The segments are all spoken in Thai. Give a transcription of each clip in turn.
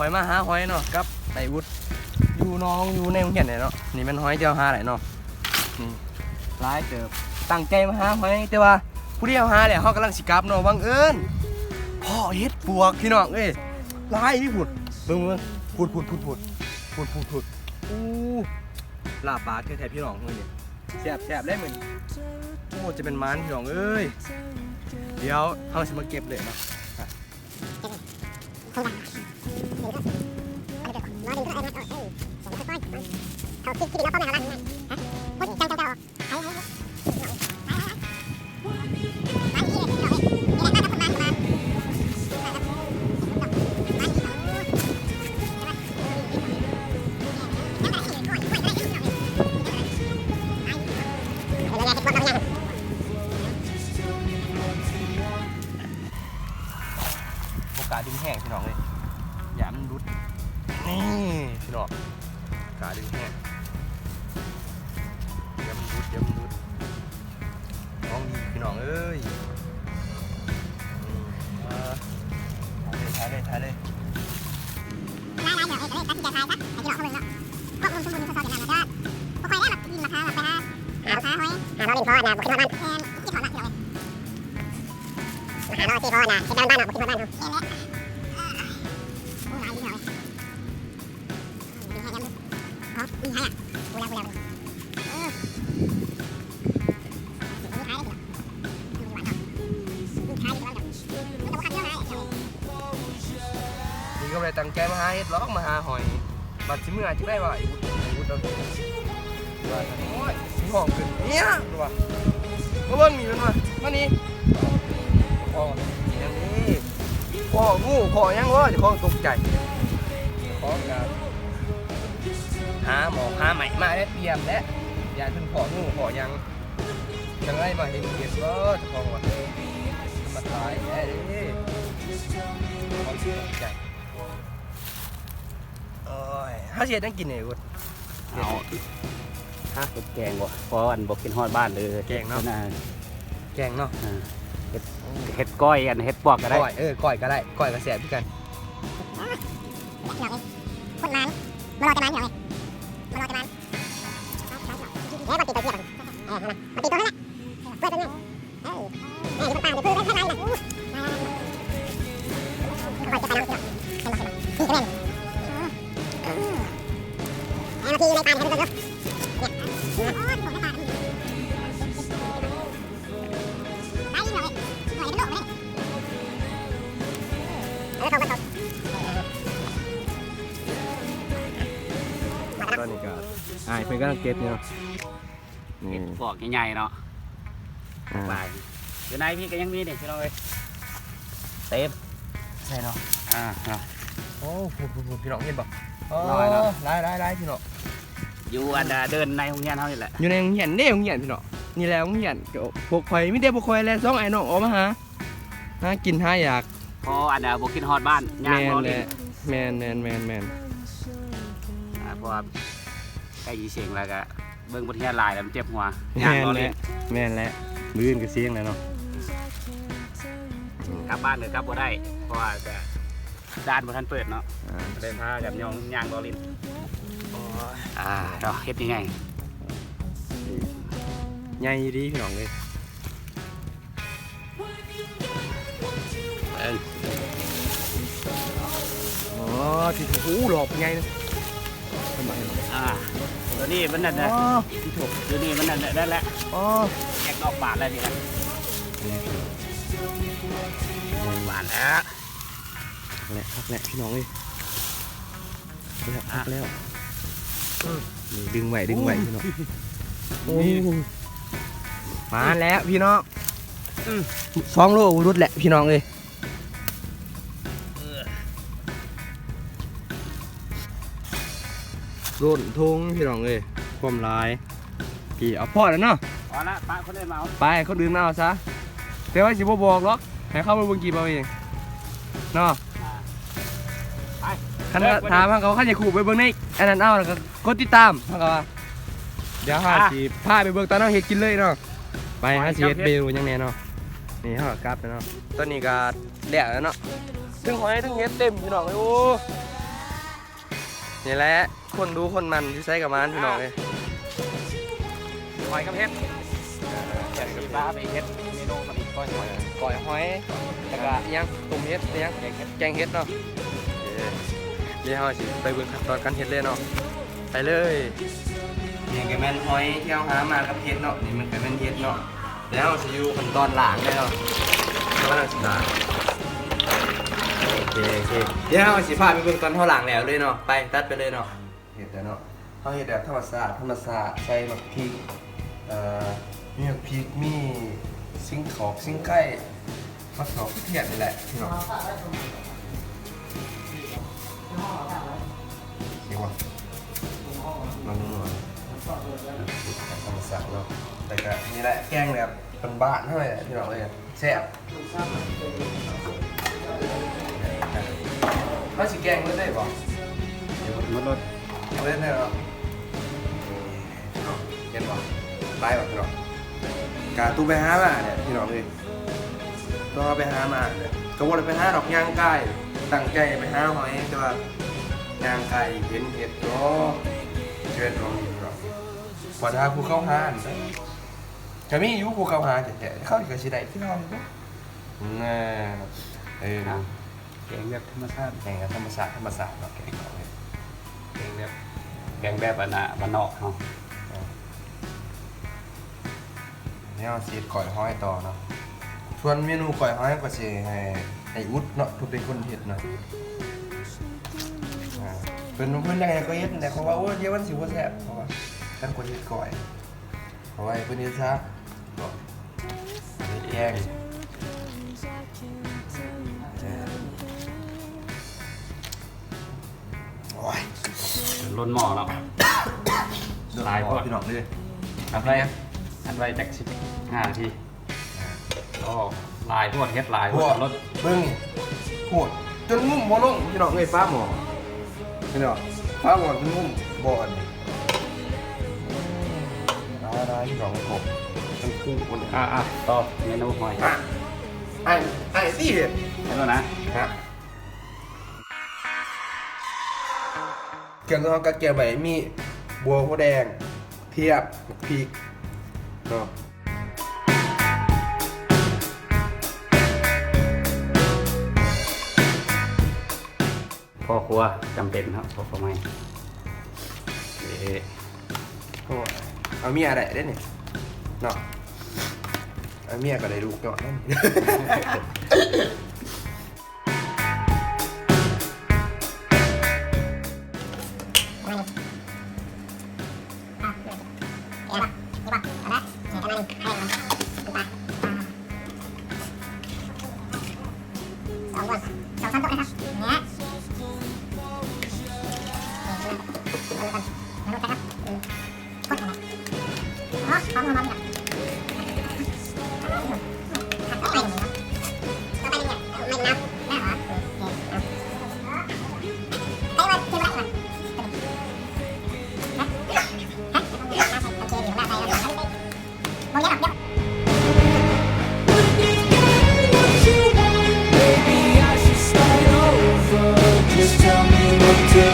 อยมาหาหอยเนาะกับไต่วุฒิอยู่น้องอยู่ในโรงเรียนเนาะนี่มันหอยเจ้าหาไหนเนาะนี่ร้ายเติบตั้งใจมาหาหอยแต่ว่าผู้เดียวหาแหละเขากำลังสิกลับเนาะบังเอิญพ่อเฮ็ดปวกพี่น้องเอ้ยร้ายนี่ผุดเบิ่งผุดอู้ลาบปลาแท้ๆพี่น้องเฮ้ยเนี่ยแซ่บได้เหมือนโอ้จะเป็นมันพี่น้องเอ้ยเดี๋ยวเขาจะมาเก็บเลยเนาะกาดึงแห้งพี่น้องเลยอย่ามันรุดนี่พี่น้องกาดึงแห้งอย่ามันรุดน้องดีพี่น้องเอ้ยถ่ายเลยเดี๋ยวตัดสินใจถ่ายซะไอ้พี่น้องเขาเลยเนาะพวกมึงทดสอบอย่างนั้นนะพวกใครได้แบบยินราคาแบบไปหาหอยหาเราเล่นพอนะบุกขึ้นมาบ้านที่ถอนหลักพี่น้องหาเราที่พอนะที่บ้านเราบุกขึ้นมาบ้านเขานี่ก็เลยตั้งใจมาหาเฮ็ดล็อกมาหาหอยบัดสิมื้ออาจจะได้ว่าไอ้วุฒิว่าโอ้ยสิห้องขึ้นเนี่ยดูว่ามาเบิ่งนี่มันมานี่พ่ออย่างนี้พ่องูพ่อยังวะจะคล้องตกใจคล้องกันหาหมอหาใหม่มาได้เตรียมแล้วอย่าถึงพ่องูพ่อยังไรมาเห็นเก็บก็จะคล้องว่ามาตายแน่ดิคล้องตกใจโอ้ยถ้าเสียต้องกินไหนวุฒิเอาฮะแกงบ่เพราะวันบอกกินฮอดบ้านเลยแกงเนาะแกงเนาะเห็ดก้อยกันเห็ดปอกก็ได้ก้อยก็ได้ก้อยก็แซ่บพี่กันคนมันมารอจะมันเหรอมารอจะมันแล้วมาตีตัวเทียบมาตีตัวนั่นแหละเพื่อนตัวนี้นี่มันตามเดี๋ยวเพื่อนให้ไรนะก้อยจะไปน้ำเทียบนี่ก็เล่นมาตีในตาเดี๋ยวเพื่อนเนาะตอนนี้ก็เพื่อนก็ต้องเก็บเนาะเห็ดปอกใหญ่ๆเนาะไปเดี๋ยวนายพี่ก็ยังมีเนี่ยใช่ไหมเต็มใช่เนาะโอ้พี่น้องเห็นป่ะได้พี่น้องอยู่อันเดินในโรงเรียนเขานี่แหละอยู่ในโรงเรียนนี่โรงเรียนพี่น้องนี่แหละโรงเรียนพวกข่อยไม่ได้พวกข่อยแล้ว2ไอ้น้องออกมาหากินหาอยากพออันบอกกินฮอดบ้านย่างรอเลยแมนเพราะว่าใกล้ยีเสียงแล้วก็เบิ้งบนเทียนลายแล้วมันเจ็บหัวย่างรอเลยแมนแล้วมืออื่นก็เสียงเลยเนาะกลับบ้านเลยกลับบ่ได้เพราะว่าด้านบนทันเปิดเนาะเลยพากับย่างรอลินเราเฮ็ดยังไงใหญ่ดีพี่น้องเลยที่ถูหลอกเป็นไงนะทำไมตัวนี้มันนั่นนะที่ถูกตัวนี้มันนั่นได้แล้วแยกดอกบานแล้วนี่ครับบานแล้วพักแหละพี่น้องเลยพักแล้วดึงไหวพี่น้องมาแล้วพี่น้อง2 โลรุดแหละพี่น้องเลยโดนทงพี่น้องเลยความร้ายกี่เอาพอแล้วเนาะพอละป้าคนอื่นมาเอาไปคนอื่นมาเอาซะแต่ว่าสิบ่บอกหรอกให้เข้าไปเบิ่งกี่เอาเองเนาะไปคันถามเขาจะขู่ไปเบิ่งในอันนั้นเอาแล้วก็กดติดตามเขาก็ว่าเดี๋ยวสิพาไปเบิ่งตอนเราเฮ็ดกินเลยเนาะไปสิเฮ็ดเมนูยังแน่เนาะนี่เฮากลับไปเนาะตอนนี้ก็แล้วเนาะถึงหอยถึงเฮ็ดเต็มพี่น้องเลยโอ้ นี่แหละคนดูคนมันที่ใช้กับมันพี่น้องเลย หอยกับเฮ็ดอยากกินปลาไปเฮ็ดเมนูมันอีกก้อยหอย ก่อยหอยแล้วก็อิหยังตุ่มเฮ็ดอิหยังแกงเฮ็ดเนาะเดี๋ยวเราสิไปเบิ่งขั้นตอนการเฮ็ดเลยเนาะไปเลยนี่ก็แม่นหอยที่เราหามากับเฮ็ดเนาะนี่มันก็เป็นเฮ็ดเนาะแล้วเราสิอยู่ขั้นตอนล้างเลยเนาะกำลังสิล้างโอเคเดี๋ยวเราสิพาไปเบิ่งตอนเฮาล้างแล้วเลยเนาะไปตัดไปเลยเนาะเฮ็ดแล้วเนาะเฮาเฮ็ดแบบธรรมชาติใส่มะพริกมีมะพริกมีซิ่งขอบซิ่งไก่มะขามเทียนนี่แหละพี่น้องเดี๋ยวลองดูหน่อยธรรมศาสตร์เนาะแต่ก็นี่แหละแกงแบบเป็นบ้านเท่าไหร่พี่น้องเลยแซ่บน่าสิแกงเล่นได้ป่ะ มันรส เล่นได้หรอเย็นป่ะไปป่ะพี่น้องกาตู้ไปหามาเนี่ยพี่น้องเลยต้องเอาไปหามาเนี่ยก็ว่าไปหาดอกย่างไก่ตั้งใจไปหาหอยแต่ว่าย่างไก่เห็นเห็ดก็เชิญลองอยู่หรอกพอถ้าผู้เข้าหาจะมีอยู่ผู้เข้าหาแต่เข้ากับชีได้ที่นอนก็น่านะ แกงแบบธรรมชาติ แข่งกับธรรมศาสตร์เนาะแข่งเขาเลย แกงแบบบ้านนอกเนาะ เนี่ยซีดก่อยห้อยต่อเนาะส่วนเมนูก่อยห้อยก็จะให้อุดเนาะทุกเป็นคนเห็ดเนาะเป็นเพื่อนยังไงก็เห็ดแต่เขาว่าโอ้เยอะวันสิวแซ่บเพราะว่าท่านคนเห็ดก่อยเพราะว่าเพื่อนเห็ดซะเห็ดแกงโอ้ย ล้นหม้อเนาะ ลายพวก พี่น้องเลย ทำไรอ่ะอันไว้จาก15 นาทีก็ลายพวกเฮ็ดลายพ พ ว ว ก ก รส เบิ่งนี่โหดจนงุ่มบ่ลงพี่น้องเอ้ยฟ้าหมอพี่น้องฟ้าหมอจนงุ่มบ่อนได้พี่น้องผมทั้งคู่คน ต่อเมนูหอย ไอ้ที่เห็ด เห็นแล้วนะ ฮะเกี่ยวกับกระเกียบใบมีบัวหัวแดงเทียบพริกเนาะ พ่อครัวจำเป็นครับพ่อครัวไม่เอาเมียอะไรได้เนี่ยเนาะเอาเมียก็ได้ลูกเนาะ Just tell me what to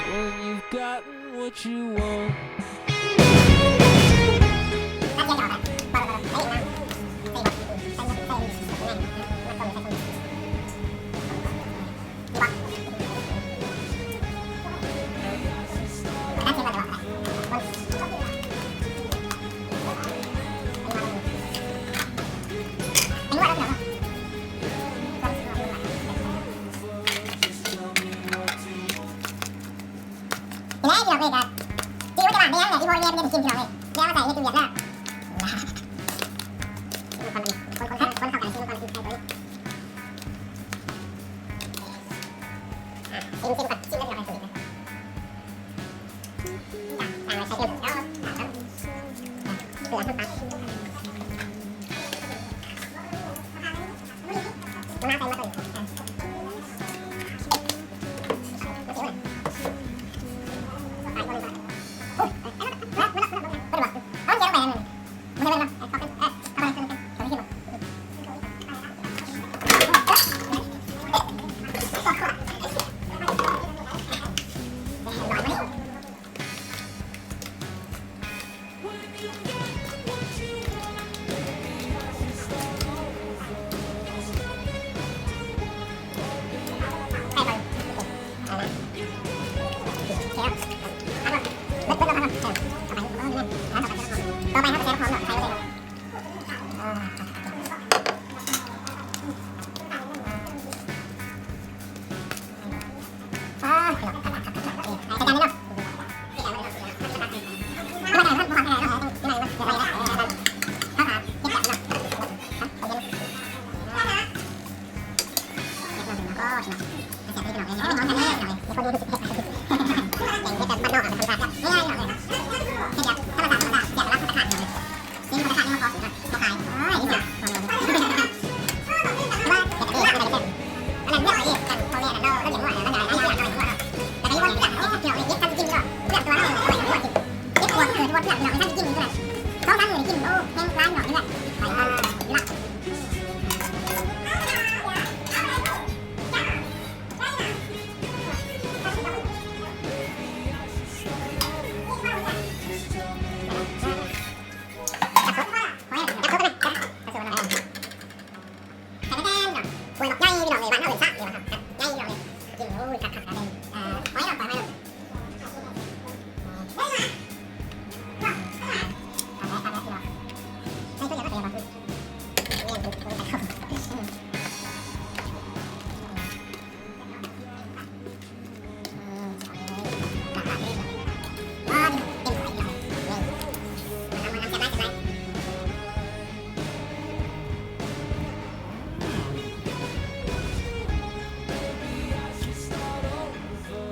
When you've gotten what you want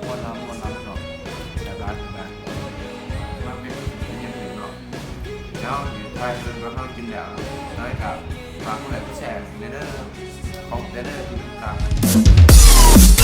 คนรับเนาะแต่ร้านนะว่าเป็นยังไงเนาะแล้วอยู่ไทยเป็นว่าเขากินแล้วน้อยกับฝากผู้ใหญ่ผู้แชร์ในเด้อของในเด้อทุกครั้ง